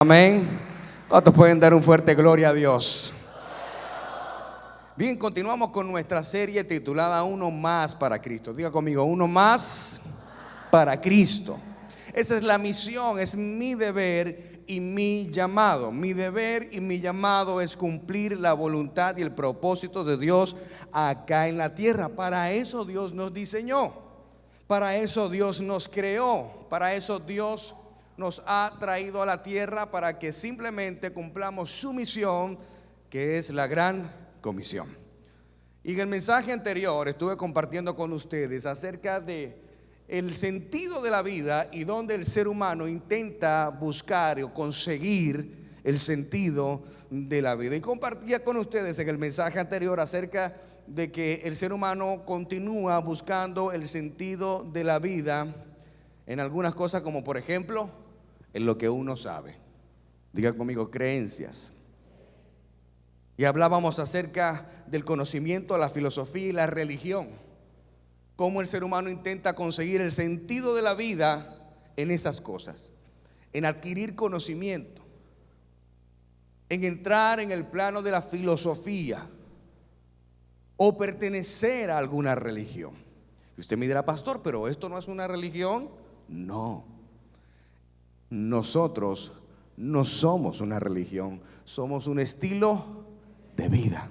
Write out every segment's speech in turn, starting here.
Amén. ¿Cuántos pueden dar un fuerte gloria a Dios? Bien, continuamos con nuestra serie titulada Uno más para Cristo. Diga conmigo, uno más para Cristo. Esa es la misión, es mi deber y mi llamado. Mi deber y mi llamado es cumplir la voluntad y el propósito de Dios acá en la tierra. Para eso Dios nos diseñó, para eso Dios nos creó, para eso Dios nos ha traído a la tierra, para que simplemente cumplamos su misión, que es la gran comisión. Y en el mensaje anterior estuve compartiendo con ustedes acerca de el sentido de la vida y donde el ser humano intenta buscar o conseguir el sentido de la vida. Y compartía con ustedes en el mensaje anterior acerca de que el ser humano continúa buscando el sentido de la vida en algunas cosas, como por ejemplo en lo que uno sabe. Diga conmigo, creencias. Y hablábamos acerca del conocimiento, la filosofía y la religión. Cómo el ser humano intenta conseguir el sentido de la vida en esas cosas, en adquirir conocimiento, en entrar en el plano de la filosofía o pertenecer a alguna religión. Y usted me dirá, pastor, pero esto no es una religión. No, nosotros no somos una religión, somos un estilo de vida.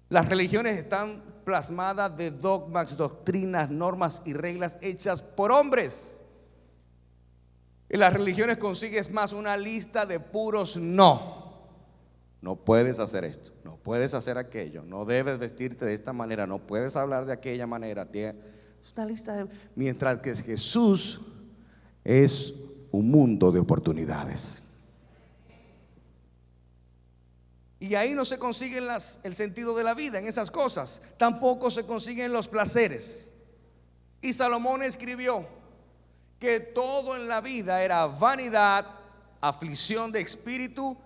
Las religiones están plasmadas de dogmas, doctrinas, normas y reglas hechas por hombres. En las religiones consigues más una lista de puros no. No puedes hacer esto, no puedes hacer aquello, no debes vestirte de esta manera, no puedes hablar de aquella manera. Es una lista de... Mientras que Jesús es un mundo de oportunidades. Y ahí no se consiguen el sentido de la vida, en esas cosas. Tampoco se consiguen los placeres. Y Salomón escribió que todo en la vida era vanidad, aflicción de espíritu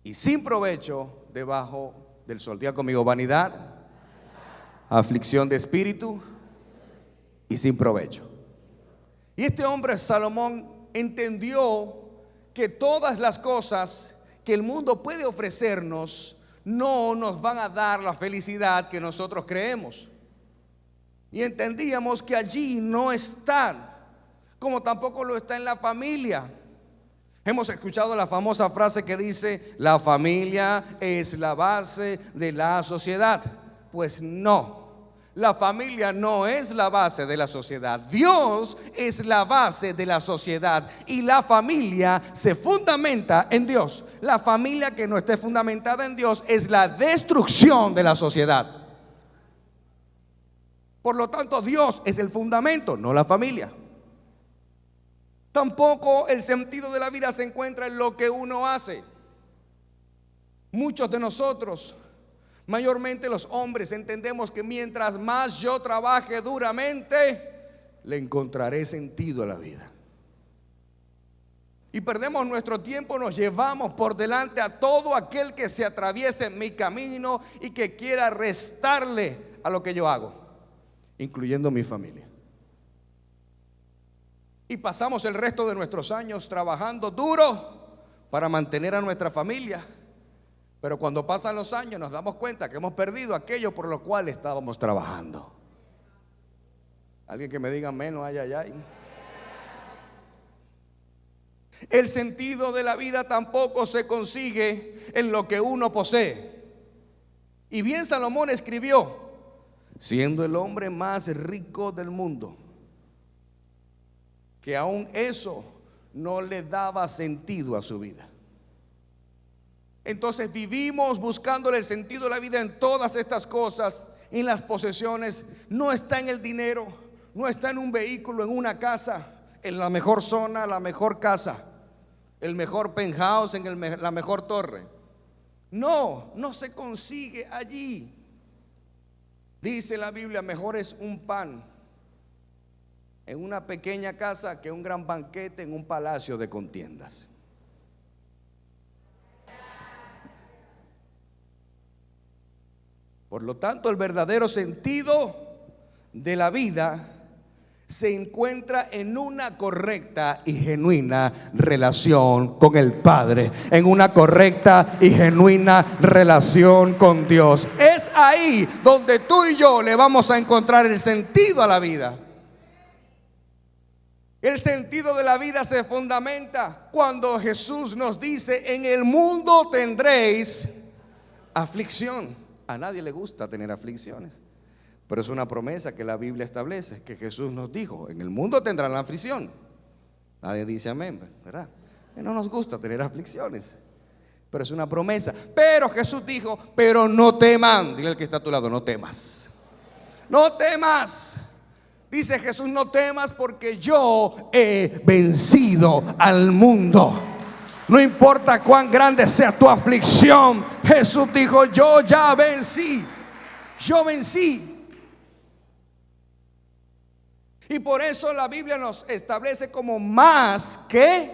y sin provecho debajo del sol. Diga conmigo, vanidad, aflicción de espíritu y sin provecho. Y este hombre Salomón entendió que todas las cosas que el mundo puede ofrecernos no nos van a dar la felicidad que nosotros creemos. Y entendíamos que allí no están, como tampoco lo está en la familia. Hemos escuchado la famosa frase que dice: la familia es la base de la sociedad. Pues no. La familia no es la base de la sociedad. Dios es la base de la sociedad. Y la familia se fundamenta en Dios. La familia que no esté fundamentada en Dios es la destrucción de la sociedad. Por lo tanto, Dios es el fundamento, no la familia. Tampoco el sentido de la vida se encuentra en lo que uno hace. Muchos de nosotros, mayormente los hombres, entendemos que mientras más yo trabaje duramente, le encontraré sentido a la vida. Y perdemos nuestro tiempo, nos llevamos por delante a todo aquel que se atraviese en mi camino y que quiera restarle a lo que yo hago, incluyendo mi familia. Y pasamos el resto de nuestros años trabajando duro para mantener a nuestra familia. Pero cuando pasan los años nos damos cuenta que hemos perdido aquello por lo cual estábamos trabajando. Alguien que me diga menos, ay, ay, ay. El sentido de la vida tampoco se consigue en lo que uno posee. Y bien Salomón escribió, siendo el hombre más rico del mundo, que aún eso no le daba sentido a su vida. Entonces vivimos buscándole el sentido de la vida en todas estas cosas, en las posesiones. No está en el dinero, no está en un vehículo, en una casa, en la mejor zona, la mejor casa, el mejor penthouse, en la mejor torre. No, no se consigue allí. Dice la Biblia, mejor es un pan en una pequeña casa que un gran banquete en un palacio de contiendas. Por lo tanto, el verdadero sentido de la vida se encuentra en una correcta y genuina relación con el Padre, en una correcta y genuina relación con Dios. Es ahí donde tú y yo le vamos a encontrar el sentido a la vida. El sentido de la vida se fundamenta cuando Jesús nos dice: en el mundo tendréis aflicción. A nadie le gusta tener aflicciones, pero es una promesa que la Biblia establece, que Jesús nos dijo: en el mundo tendrán la aflicción. Nadie dice amén, ¿verdad? Que no nos gusta tener aflicciones, pero es una promesa. Pero Jesús dijo: pero no teman. Dile al que está a tu lado: no temas. No temas. Dice Jesús: no temas, porque yo he vencido al mundo. No importa cuán grande sea tu aflicción, Jesús dijo: yo ya vencí. Yo vencí. Y por eso la Biblia nos establece como más que.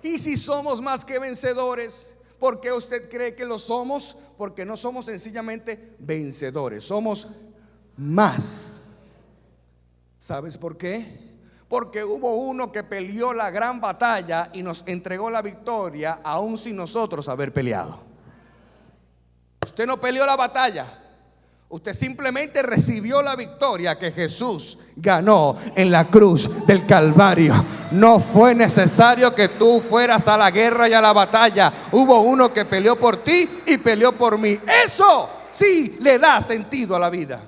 Y si somos más que vencedores, ¿por qué usted cree que lo somos? Porque no somos sencillamente vencedores, somos más. ¿Sabes por qué? Porque hubo uno que peleó la gran batalla y nos entregó la victoria, aún sin nosotros haber peleado. Usted no peleó la batalla, usted simplemente recibió la victoria que Jesús ganó en la cruz del Calvario. No fue necesario que tú fueras a la guerra y a la batalla. Hubo uno que peleó por ti y peleó por mí. Eso sí le da sentido a la vida.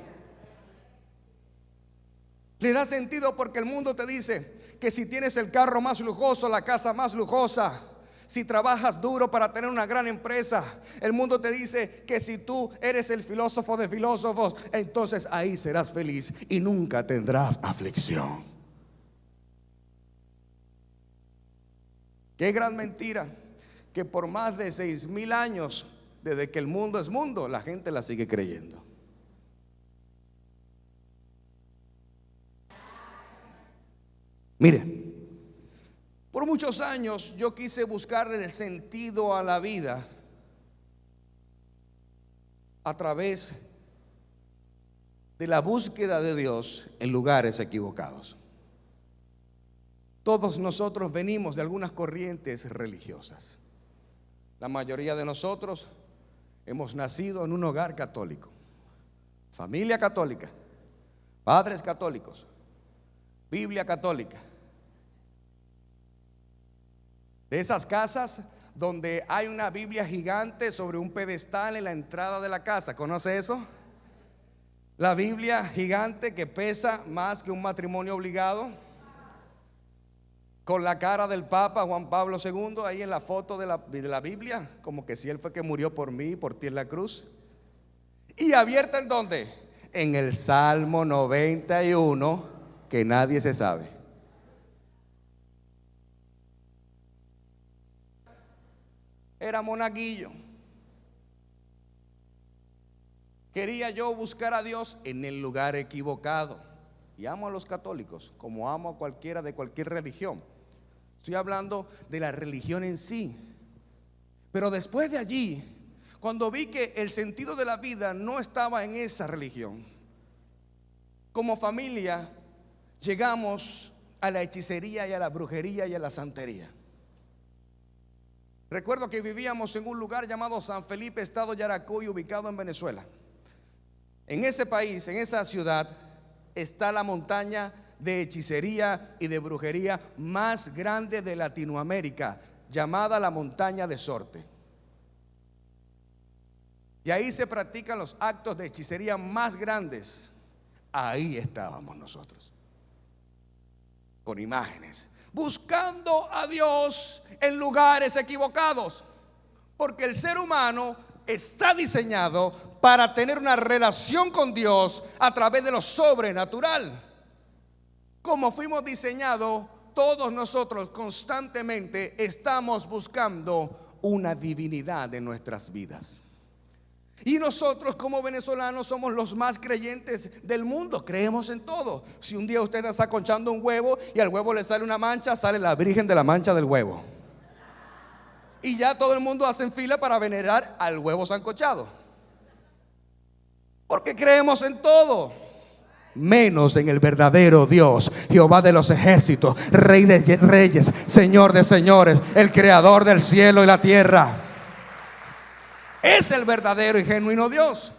Le da sentido porque el mundo te dice que si tienes el carro más lujoso, la casa más lujosa, si trabajas duro para tener una gran empresa, el mundo te dice que si tú eres el filósofo de filósofos, entonces ahí serás feliz y nunca tendrás aflicción. Qué gran mentira, que por más de 6,000 años, desde que el mundo es mundo, la gente la sigue creyendo. Mire, por muchos años yo quise buscarle el sentido a la vida a través de la búsqueda de Dios en lugares equivocados. Todos nosotros venimos de algunas corrientes religiosas. La mayoría de nosotros hemos nacido en un hogar católico, familia católica, padres católicos, Biblia católica. De esas casas donde hay una Biblia gigante sobre un pedestal en la entrada de la casa. ¿Conoce eso? La Biblia gigante que pesa más que un matrimonio obligado, con la cara del Papa Juan Pablo II ahí en la foto de la Biblia, como que si él fue que murió por mí y por ti en la cruz. Y abierta ¿en dónde? En el Salmo 91, que nadie se sabe. Era monaguillo. Quería yo buscar a Dios en el lugar equivocado. Y amo a los católicos como amo a cualquiera de cualquier religión. Estoy hablando de la religión en sí. Pero después de allí, cuando vi que el sentido de la vida no estaba en esa religión, como familia llegamos a la hechicería y a la brujería y a la santería. Recuerdo que vivíamos en un lugar llamado San Felipe, estado Yaracuy, ubicado en Venezuela. En ese país, en esa ciudad, está la montaña de hechicería y de brujería más grande de Latinoamérica, llamada la montaña de Sorte. Y ahí se practican los actos de hechicería más grandes. Ahí estábamos nosotros, con imágenes, buscando a Dios en lugares equivocados, porque el ser humano está diseñado para tener una relación con Dios a través de lo sobrenatural. Como fuimos diseñados, todos nosotros constantemente estamos buscando una divinidad en nuestras vidas. Y nosotros como venezolanos somos los más creyentes del mundo. Creemos en todo. Si un día usted está conchando un huevo y al huevo le sale una mancha, sale la Virgen de la mancha del huevo. Y ya todo el mundo hace en fila para venerar al huevo sancochado, porque creemos en todo. menos en el verdadero Dios, Jehová de los ejércitos, Rey de reyes, Señor de señores, el creador del cielo y la tierra. Es el verdadero y genuino Dios.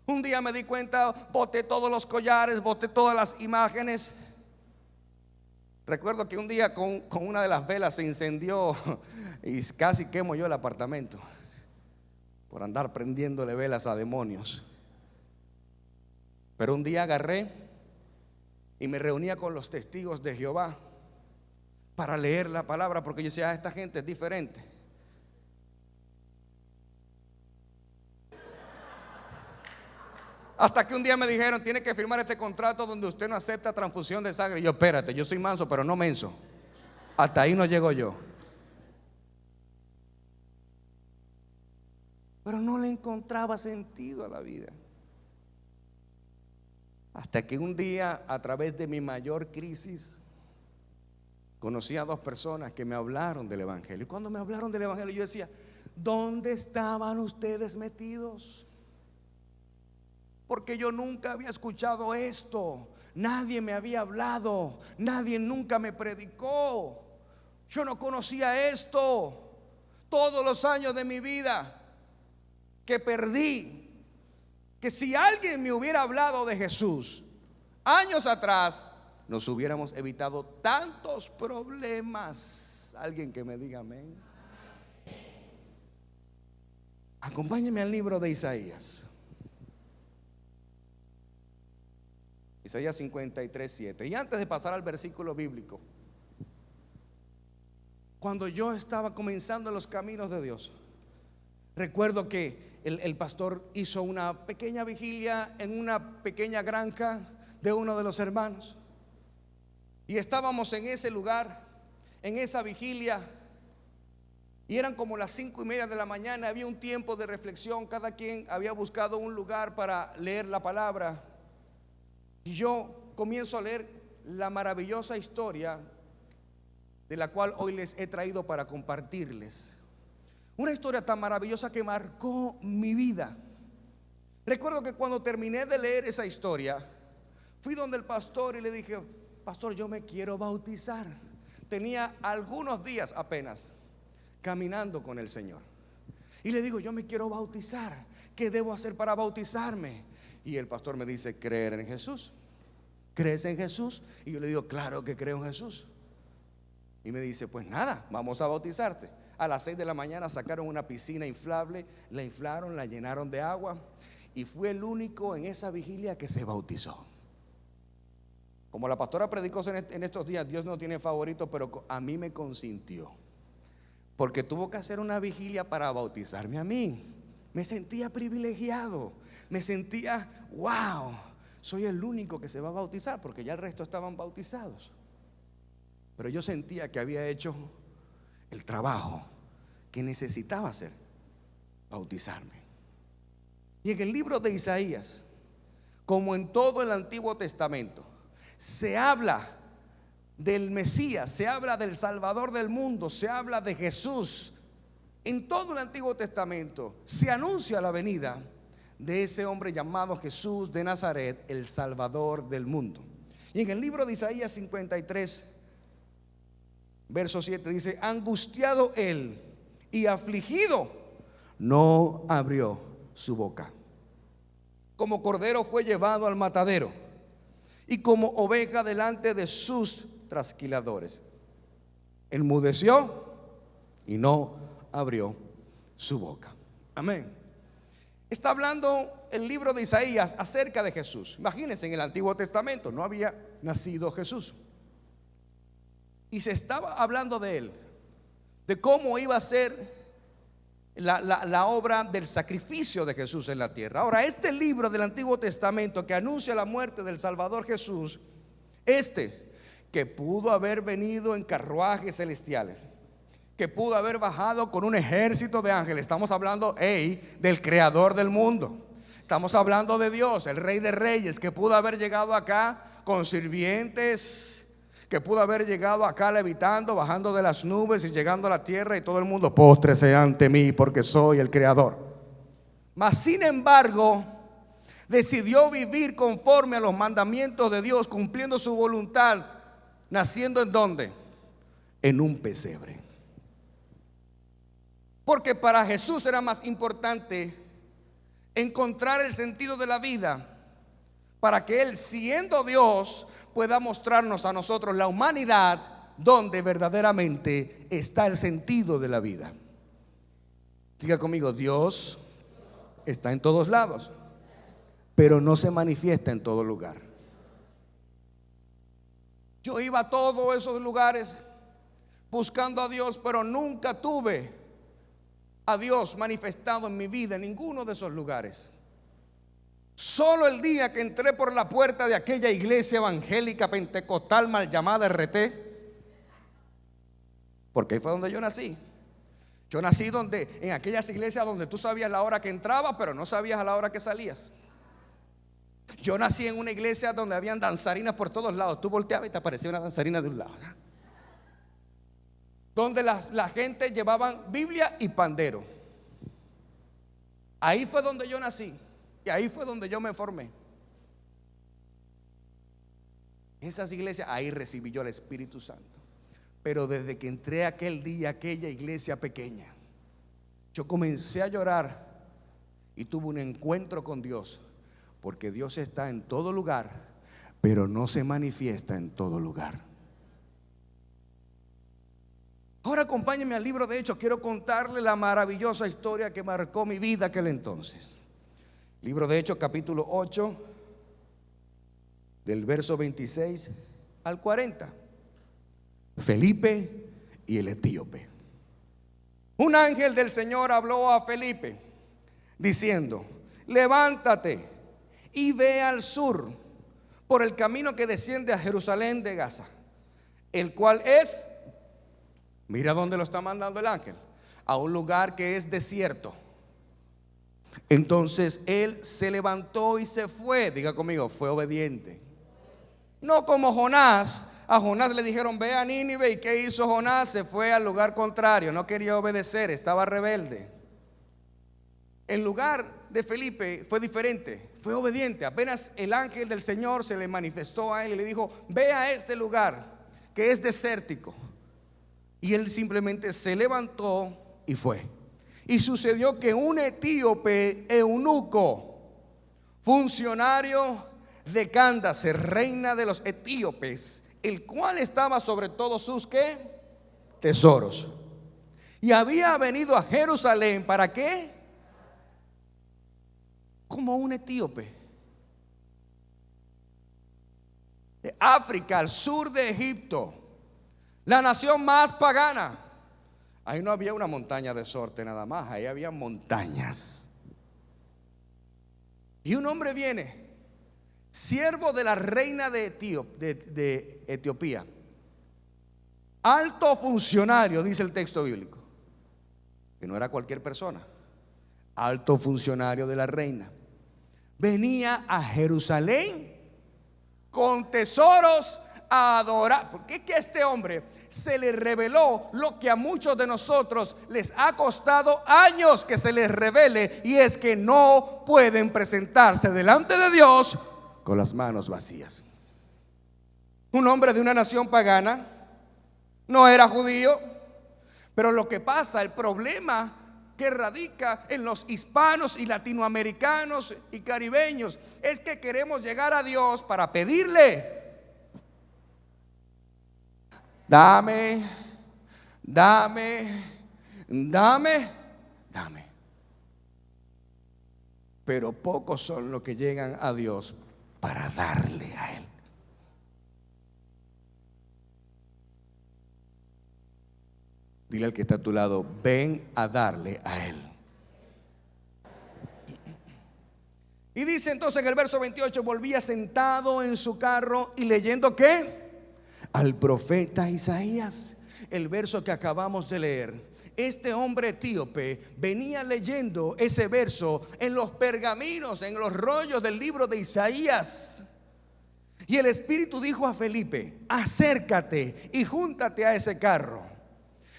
Un día me di cuenta, boté todos los collares, boté todas las imágenes. Recuerdo que un día con una de las velas se incendió y casi quemo yo el apartamento por andar prendiéndole velas a demonios. Pero un día agarré y me reunía con los testigos de Jehová para leer la palabra, porque yo decía, esta gente es diferente. Hasta que un día me dijeron, tiene que firmar este contrato donde usted no acepta transfusión de sangre. Y yo, espérate, yo soy manso, pero no menso. Hasta ahí no llego yo. Pero no le encontraba sentido a la vida. Hasta que un día, a través de mi mayor crisis, conocí a dos personas que me hablaron del evangelio. Y cuando me hablaron del evangelio, yo decía, ¿dónde estaban ustedes metidos? Porque yo nunca había escuchado esto. Nadie me había hablado. Nadie nunca me predicó. Yo no conocía esto. Todos los años de mi vida que perdí, que si alguien me hubiera hablado de Jesús años atrás, nos hubiéramos evitado tantos problemas. Alguien que me diga amén. Acompáñeme al libro de Isaías. Isaías 53:7. Y antes de pasar al versículo bíblico, cuando yo estaba comenzando los caminos de Dios, recuerdo que el pastor hizo una pequeña vigilia en una pequeña granja de uno de los hermanos. Y estábamos en ese lugar, en esa vigilia, y eran como las 5:30 de la mañana. Había un tiempo de reflexión. Cada quien había buscado un lugar para leer la palabra. Y yo comienzo a leer la maravillosa historia de la cual hoy les he traído para compartirles. Una historia tan maravillosa que marcó mi vida. Recuerdo que cuando terminé de leer esa historia, fui donde el pastor y le dije, pastor, yo me quiero bautizar. Tenía algunos días apenas caminando con el Señor. Y le digo, yo me quiero bautizar. ¿Qué debo hacer para bautizarme? Y el pastor me dice, creer en Jesús. ¿Crees en Jesús? Y yo le digo, claro que creo en Jesús. Y me dice, pues nada, vamos a bautizarte. A las 6 de la mañana sacaron una piscina inflable, la inflaron, la llenaron de agua, y fue el único en esa vigilia que se bautizó. Como la pastora predicó en estos días, Dios no tiene favorito, pero a mí me consintió, porque tuvo que hacer una vigilia para bautizarme a mí. Me sentía privilegiado, me sentía, wow, soy el único que se va a bautizar, porque ya el resto estaban bautizados. Pero yo sentía que había hecho el trabajo que necesitaba hacer, bautizarme. Y en el libro de Isaías, como en todo el Antiguo Testamento, se habla del Mesías, se habla del Salvador del mundo, se habla de Jesús. En todo el Antiguo Testamento se anuncia la venida de ese hombre llamado Jesús de Nazaret, el Salvador del mundo. Y en el libro de Isaías 53, verso 7 dice, angustiado él y afligido, no abrió su boca. Como cordero fue llevado al matadero, y como oveja delante de sus trasquiladores, enmudeció y no abrió su boca. Amén. Está hablando el libro de Isaías acerca de Jesús. Imagínense, en el Antiguo Testamento no había nacido Jesús, y se estaba hablando de él, de cómo iba a ser la obra del sacrificio de Jesús en la tierra. Ahora, este libro del Antiguo Testamento que anuncia la muerte del Salvador Jesús, que pudo haber venido en carruajes celestiales, que pudo haber bajado con un ejército de ángeles. Estamos hablando del creador del mundo. Estamos hablando de Dios, el Rey de Reyes, que pudo haber llegado acá con sirvientes, que pudo haber llegado acá levitando, bajando de las nubes y llegando a la tierra, y todo el mundo, póstrese ante mí porque soy el creador. Mas sin embargo, Decidió vivir conforme a los mandamientos de Dios, cumpliendo su voluntad, naciendo ¿en dónde? En un pesebre. Porque para Jesús era más importante encontrar el sentido de la vida, para que Él, siendo Dios, pueda mostrarnos a nosotros, la humanidad, donde verdaderamente está el sentido de la vida. Diga conmigo, Dios está en todos lados, pero no se manifiesta en todo lugar. Yo iba a todos esos lugares buscando a Dios, pero nunca tuve a Dios manifestado en mi vida en ninguno de esos lugares. Solo el día que entré por la puerta de aquella iglesia evangélica pentecostal mal llamada RT, porque ahí fue donde yo nací. Yo nací en aquellas iglesias donde tú sabías la hora que entrabas, pero no sabías a la hora que salías. Yo nací en una iglesia donde habían danzarinas por todos lados. Tú volteabas y te aparecía una danzarina de un lado, donde la gente llevaban Biblia y pandero. Ahí fue donde yo nací y ahí fue donde yo me formé. Esas iglesias, ahí recibí yo el Espíritu Santo. Pero desde que entré aquel día a aquella iglesia pequeña, yo comencé a llorar y tuve un encuentro con Dios, porque Dios está en todo lugar, pero no se manifiesta en todo lugar. Ahora acompáñenme al libro de Hechos. Quiero contarle la maravillosa historia que marcó mi vida aquel entonces. Libro de Hechos, capítulo 8, del verso 26 al 40. Felipe y el etíope. Un ángel del Señor habló a Felipe diciendo: levántate y ve al sur por el camino que desciende a Jerusalén de Gaza, el cual es, mira dónde lo está mandando el ángel, a un lugar que es desierto. Entonces él se levantó y se fue. Diga conmigo, fue obediente. No como Jonás. A Jonás le dijeron ve a Nínive, y ¿qué hizo Jonás? Se fue al lugar contrario, no quería obedecer, estaba rebelde. El lugar de Felipe fue diferente, fue obediente. Apenas el ángel del Señor se le manifestó a él y le dijo: ve a este lugar que es desértico. Y él simplemente se levantó y fue. Y sucedió que un etíope eunuco, funcionario de Candace, reina de los etíopes, el cual estaba sobre todos sus ¿qué? Tesoros, y había venido a Jerusalén, ¿para qué? Como un etíope de África, al sur de Egipto, la nación más pagana. Ahí no había una montaña de sorte nada más, ahí había montañas. Y un hombre viene, siervo de la reina de Etiopía, alto funcionario, dice el texto bíblico, que no era cualquier persona, alto funcionario de la reina, venía a Jerusalén con tesoros a adorar. Porque es que a este hombre se le reveló lo que a muchos de nosotros les ha costado años que se les revele, y es que no pueden presentarse delante de Dios con las manos vacías. Un hombre de una nación pagana, no era judío, pero lo que pasa, el problema que radica en los hispanos y latinoamericanos y caribeños, es que queremos llegar a Dios para pedirle: dame, dame, dame, dame. Pero pocos son los que llegan a Dios para darle a Él. Dile al que está a tu lado: ven a darle a Él. Y dice entonces en el verso 28: volvía sentado en su carro y leyendo ¿qué? Al profeta Isaías. El verso que acabamos de leer. Este hombre etíope venía leyendo ese verso en los pergaminos, en los rollos del libro de Isaías. Y el Espíritu dijo a Felipe: acércate y júntate a ese carro.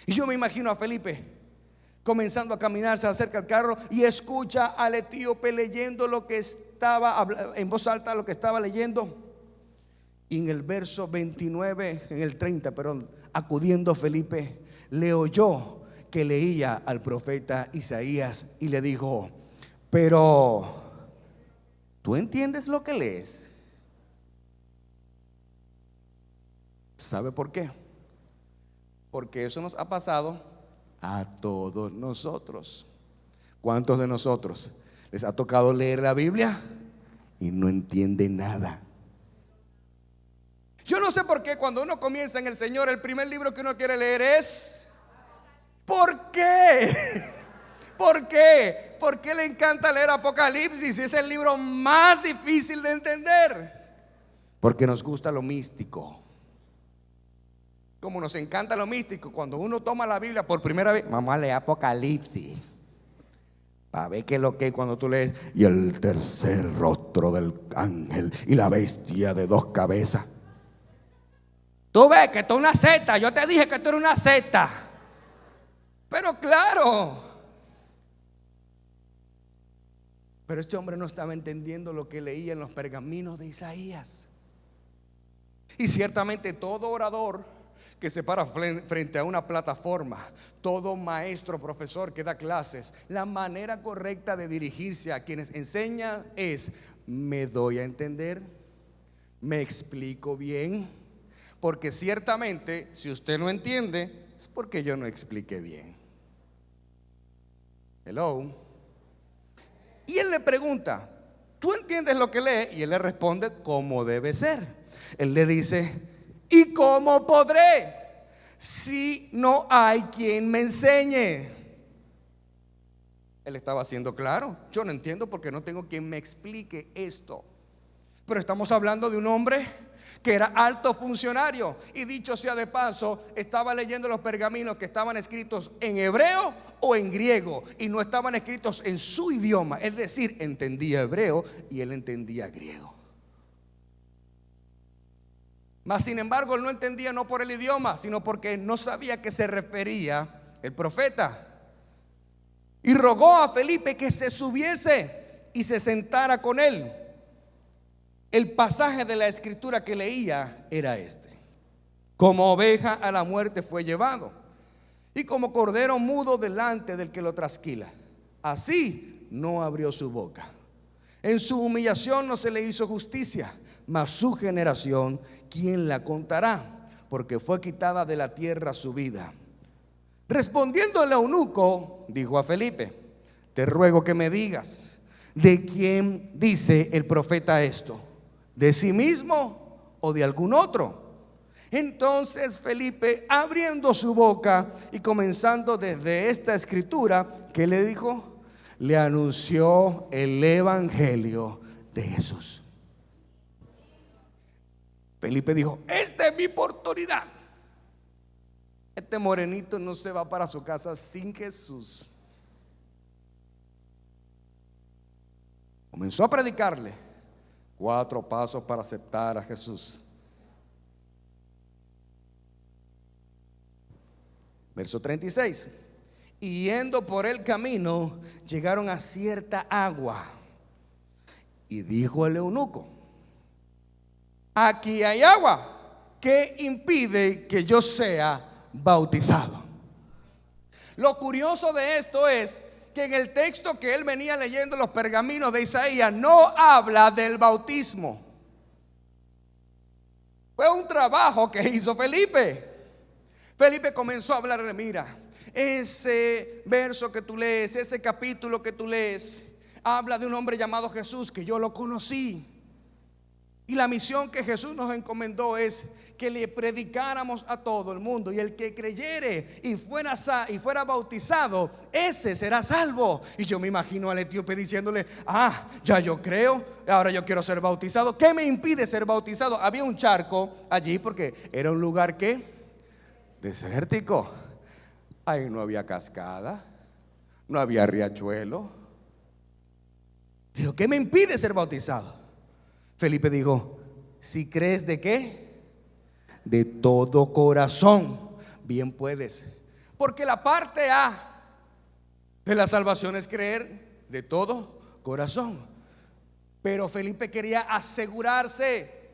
Y yo me imagino a Felipe Comenzando a caminar, se acerca al carro y escucha al etíope leyendo lo que estaba en voz alta, lo que estaba leyendo. Y en el verso 29, en el 30, perdón, acudiendo Felipe, le oyó que leía al profeta Isaías y le dijo: pero ¿tú entiendes lo que lees? ¿Sabe por qué? Porque eso nos ha pasado a todos nosotros. ¿Cuántos de nosotros les ha tocado leer la Biblia y no entiende nada? Yo no sé por qué cuando uno comienza en el Señor, el primer libro que uno quiere leer es ¿por qué? ¿Por qué? ¿Por qué le encanta leer Apocalipsis? Es el libro más difícil de entender. Porque nos gusta lo místico. Como nos encanta lo místico, cuando uno toma la Biblia por primera vez, vamos a leer Apocalipsis para ver qué es lo que es. Cuando tú lees: y el tercer rostro del ángel y la bestia de 2 cabezas. Tú ves que esto es una secta. Yo te dije que esto era una secta. Pero claro, pero este hombre no estaba entendiendo lo que leía en los pergaminos de Isaías. Y ciertamente todo orador que se para frente a una plataforma, todo maestro, profesor que da clases, la manera correcta de dirigirse a quienes enseñan es: ¿me doy a entender? ¿Me explico bien? Porque ciertamente si usted no entiende es porque yo no expliqué bien. Hello. Y él le pregunta: ¿tú entiendes lo que lee? Y él le responde como debe ser. Él le dice: ¿y cómo podré si no hay quien me enseñe? Él estaba siendo claro: yo no entiendo porque no tengo quien me explique esto. Pero estamos hablando de un hombre que era alto funcionario, y dicho sea de paso, estaba leyendo los pergaminos que estaban escritos en hebreo o en griego, y no estaban escritos en su idioma. Es decir, entendía hebreo y él entendía griego. Mas sin embargo él no entendía, no por el idioma, sino porque no sabía a qué se refería el profeta. Y rogó a Felipe que se subiese y se sentara con él. El pasaje de la escritura que leía era este: como oveja a la muerte fue llevado, y como cordero mudo delante del que lo trasquila, así no abrió su boca. En su humillación no se le hizo justicia, mas su generación, ¿quién la contará? Porque fue quitada de la tierra su vida. Respondiendo el eunuco, dijo a Felipe: te ruego que me digas, ¿de quién dice el profeta esto? ¿De sí mismo o de algún otro? Entonces Felipe, abriendo su boca y comenzando desde esta escritura, ¿qué le dijo? Le anunció el evangelio de Jesús. Felipe dijo: esta es mi oportunidad. Este morenito no se va para su casa sin Jesús. Comenzó a predicarle 4 pasos para aceptar a Jesús. Verso 36. Y yendo por el camino, llegaron a cierta agua. Y dijo el eunuco: aquí hay agua, ¿qué impide que yo sea bautizado? Lo curioso de esto es que en el texto que él venía leyendo, los pergaminos de Isaías, no habla del bautismo. Fue un trabajo que hizo Felipe. Felipe comenzó a hablarle: mira, ese verso que tú lees, ese capítulo que tú lees, habla de un hombre llamado Jesús, que yo lo conocí. Y la misión que Jesús nos encomendó es que le predicáramos a todo el mundo, y el que creyere y fuera bautizado, ese será salvo. Y yo me imagino al etíope diciéndole: ya yo creo, ahora yo quiero ser bautizado. ¿Qué me impide ser bautizado? Había un charco allí porque era un lugar que desértico. Ahí no había cascada, no había riachuelo. Dijo: ¿qué me impide ser bautizado? Felipe dijo: si crees, ¿de qué? De todo corazón, bien puedes. Porque la parte A de la salvación es creer de todo corazón. Pero Felipe quería asegurarse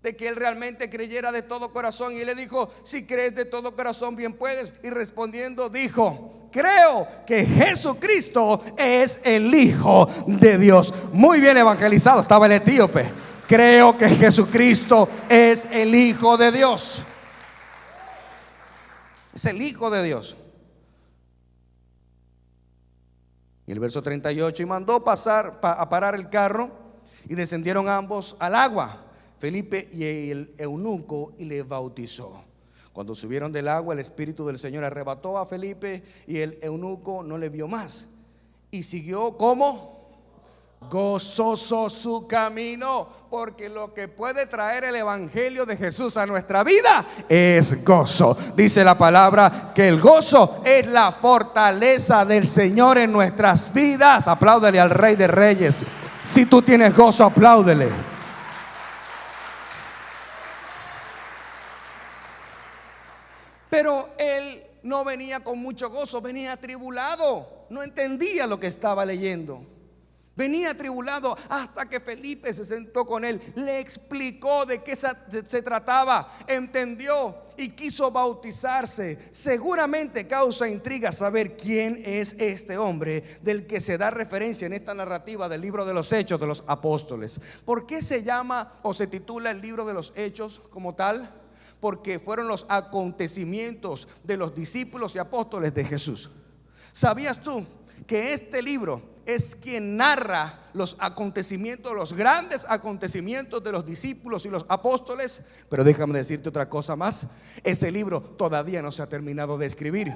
de que él realmente creyera de todo corazón, y él le dijo: si crees de todo corazón, bien puedes. Y respondiendo dijo: creo que Jesucristo es el Hijo de Dios. Muy bien evangelizado estaba el etíope. Creo que Jesucristo es el Hijo de Dios. Es el Hijo de Dios. Y el verso 38: y mandó a parar el carro, y descendieron ambos al agua, Felipe y el eunuco, y le bautizó. Cuando subieron del agua, el Espíritu del Señor arrebató a Felipe, y el eunuco no le vio más, y siguió como gozoso su camino. Porque lo que puede traer el Evangelio de Jesús a nuestra vida es gozo. Dice la palabra que el gozo es la fortaleza del Señor en nuestras vidas. Apláudele al Rey de Reyes. Si tú tienes gozo, apláudele. Pero él no venía con mucho gozo, venía atribulado. No entendía lo que estaba leyendo. Venía atribulado hasta que Felipe se sentó con él, le explicó de qué se trataba, entendió y quiso bautizarse. Seguramente causa intriga saber quién es este hombre del que se da referencia en esta narrativa del libro de los Hechos de los Apóstoles. ¿Por qué se llama o se titula el libro de los Hechos como tal? Porque fueron los acontecimientos de los discípulos y apóstoles de Jesús. ¿Sabías tú que este libro es quien narra los acontecimientos, los grandes acontecimientos de los discípulos y los apóstoles? Pero déjame decirte otra cosa más: ese libro todavía no se ha terminado de escribir.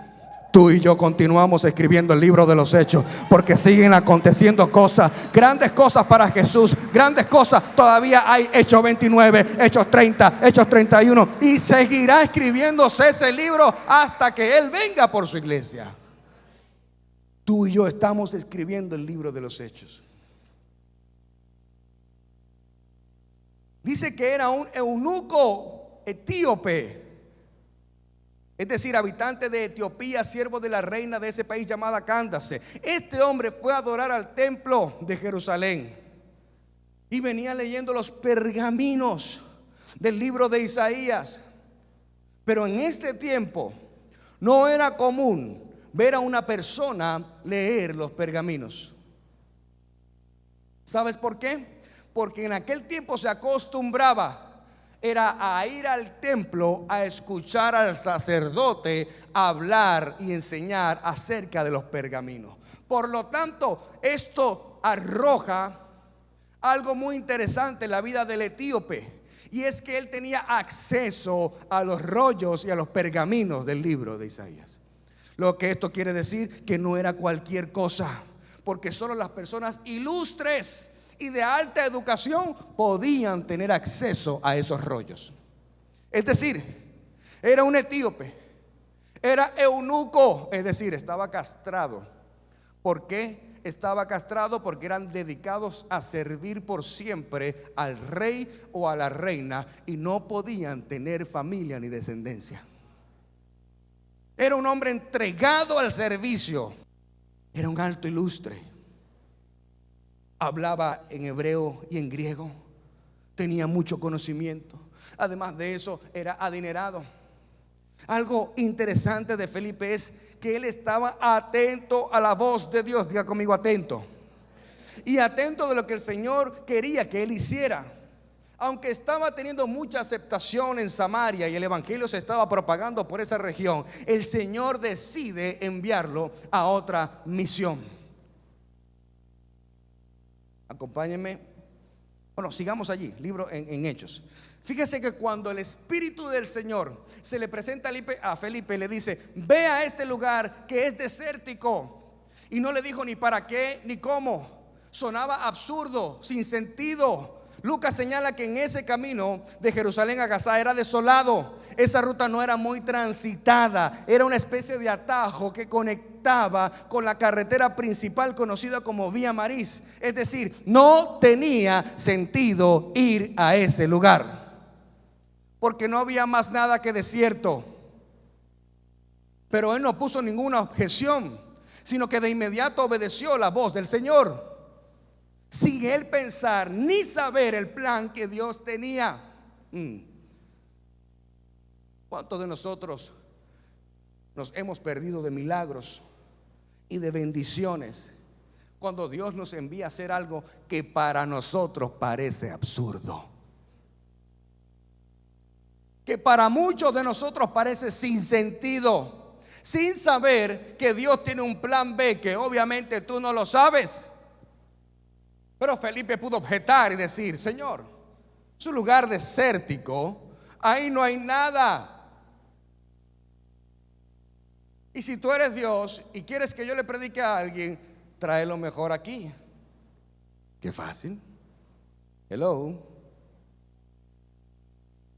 Tú y yo continuamos escribiendo el libro de los Hechos, porque siguen aconteciendo cosas, grandes cosas para Jesús, grandes cosas. Todavía hay Hechos 29, Hechos 30, Hechos 31, y seguirá escribiéndose ese libro hasta que Él venga por su iglesia. Tú y yo estamos escribiendo el libro de los Hechos. Dice que era un eunuco etíope, es decir, habitante de Etiopía, siervo de la reina de ese país llamada Cándace. Este hombre fue a adorar al templo de Jerusalén y venía leyendo los pergaminos del libro de Isaías. Pero en este tiempo no era común ver a una persona leer los pergaminos. ¿Sabes por qué? Porque en aquel tiempo se acostumbraba era a ir al templo a escuchar al sacerdote hablar y enseñar acerca de los pergaminos. Por lo tanto, esto arroja algo muy interesante en la vida del etíope, y es que él tenía acceso a los rollos y a los pergaminos del libro de Isaías. Lo que esto quiere decir que no era cualquier cosa, porque solo las personas ilustres y de alta educación podían tener acceso a esos rollos. Es decir, era un etíope, era eunuco, es decir, estaba castrado. ¿Por qué estaba castrado? Porque eran dedicados a servir por siempre al rey o a la reina y no podían tener familia ni descendencia. Era un hombre entregado al servicio. Era un alto ilustre. Hablaba en hebreo y en griego. Tenía mucho conocimiento. Además de eso, era adinerado. Algo interesante de Felipe es que él estaba atento a la voz de Dios. Diga conmigo, atento. Y atento de lo que el Señor quería que él hiciera. Aunque estaba teniendo mucha aceptación en Samaria y el evangelio se estaba propagando por esa región, el Señor decide enviarlo a otra misión. Acompáñenme. Bueno, sigamos allí, libro en Hechos. Fíjese que cuando el Espíritu del Señor se le presenta a Felipe, le dice: ve a este lugar que es desértico. Y no le dijo ni para qué ni cómo. Sonaba absurdo, sin sentido. Lucas señala que en ese camino de Jerusalén a Gaza era desolado. Esa ruta no era muy transitada. Era una especie de atajo que conectaba con la carretera principal conocida como Vía Maris. Es decir, no tenía sentido ir a ese lugar, porque no había más nada que desierto. Pero él no puso ninguna objeción. sino que de inmediato obedeció la voz del Señor, sin él pensar ni saber el plan que Dios tenía. ¿Cuántos de nosotros nos hemos perdido de milagros y de bendiciones cuando Dios nos envía a hacer algo que para nosotros parece absurdo? Que para muchos de nosotros parece sin sentido, sin saber que Dios tiene un plan B que obviamente tú no lo sabes. Pero Felipe pudo objetar y decir: Señor, su lugar desértico, ahí no hay nada. Y si tú eres Dios y quieres que yo le predique a alguien, tráelo mejor aquí. Qué fácil. Hello.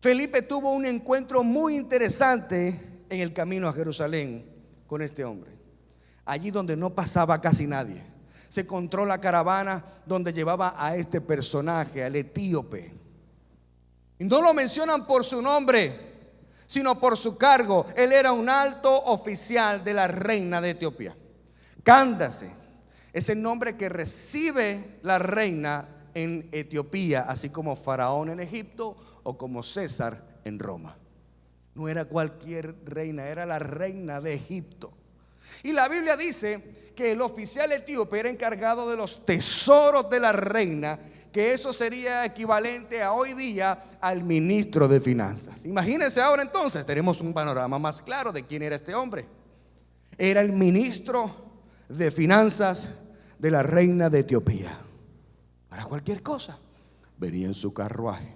Felipe tuvo un encuentro muy interesante en el camino a Jerusalén con este hombre. Allí donde no pasaba casi nadie, se encontró la caravana donde llevaba a este personaje, al etíope. Y no lo mencionan por su nombre, sino por su cargo. Él era un alto oficial de la reina de Etiopía. Cándace es el nombre que recibe la reina en Etiopía, así como Faraón en Egipto o como César en Roma. No era cualquier reina, era la reina de Egipto. Y la Biblia dice que el oficial etíope era encargado de los tesoros de la reina, que eso sería equivalente a hoy día al ministro de finanzas. Imagínense ahora entonces, tenemos un panorama más claro de quién era este hombre. Era el ministro de finanzas de la reina de Etiopía. Para cualquier cosa, venía en su carruaje,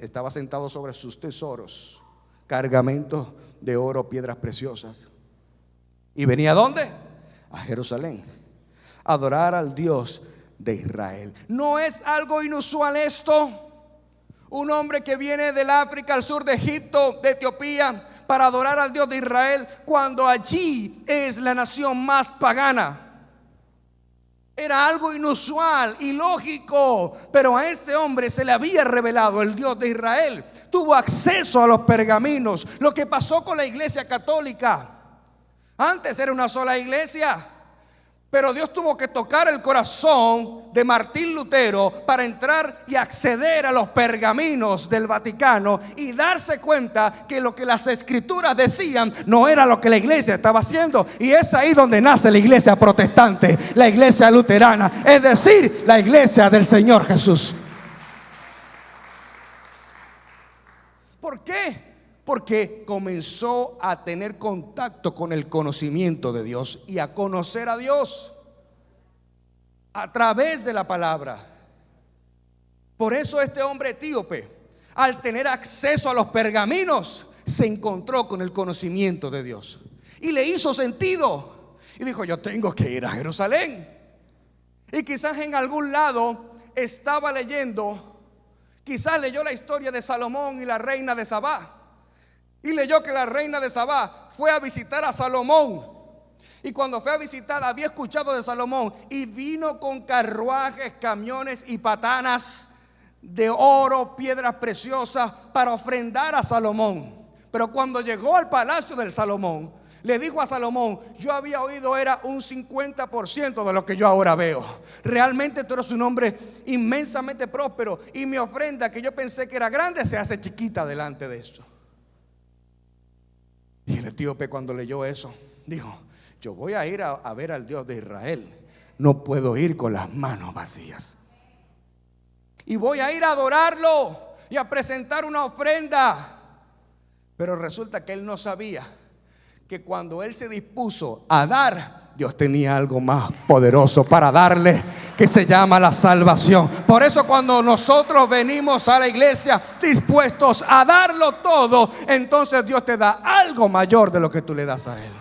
estaba sentado sobre sus tesoros, cargamentos de oro, piedras preciosas. ¿Y venía a dónde? A Jerusalén, a adorar al Dios de Israel. ¿No es algo inusual esto? Un hombre que viene del África, al sur de Egipto, de Etiopía, para adorar al Dios de Israel, cuando allí es la nación más pagana. Era algo inusual, ilógico, pero a ese hombre se le había revelado el Dios de Israel. Tuvo acceso a los pergaminos. Lo que pasó con la iglesia católica, antes era una sola iglesia, pero Dios tuvo que tocar el corazón de Martín Lutero para entrar y acceder a los pergaminos del Vaticano y darse cuenta que lo que las escrituras decían no era lo que la iglesia estaba haciendo. Y es ahí donde nace la iglesia protestante, la iglesia luterana, es decir, la iglesia del Señor Jesús. ¿Por qué? Porque comenzó a tener contacto con el conocimiento de Dios y a conocer a Dios a través de la palabra. Por eso este hombre etíope, al tener acceso a los pergaminos, se encontró con el conocimiento de Dios y le hizo sentido. Y dijo: yo tengo que ir a Jerusalén. Y quizás en algún lado estaba leyendo, quizás leyó la historia de Salomón y la reina de Sabá. Y leyó que la reina de Sabá fue a visitar a Salomón. Y cuando fue a visitar, había escuchado de Salomón. Y vino con carruajes, camiones y patanas de oro, piedras preciosas, para ofrendar a Salomón. Pero cuando llegó al palacio del Salomón, le dijo a Salomón: yo había oído era un 50% de lo que yo ahora veo. Realmente tú eres un hombre inmensamente próspero, y mi ofrenda, que yo pensé que era grande, se hace chiquita delante de esto. Y el etíope, cuando leyó eso, dijo: yo voy a ir a ver al Dios de Israel. No puedo ir con las manos vacías. Y voy a ir a adorarlo y a presentar una ofrenda. Pero resulta que él no sabía que cuando él se dispuso a dar, Dios tenía algo más poderoso para darle, que se llama la salvación. Por eso cuando nosotros venimos a la iglesia dispuestos a darlo todo, entonces Dios te da algo mayor de lo que tú le das a Él.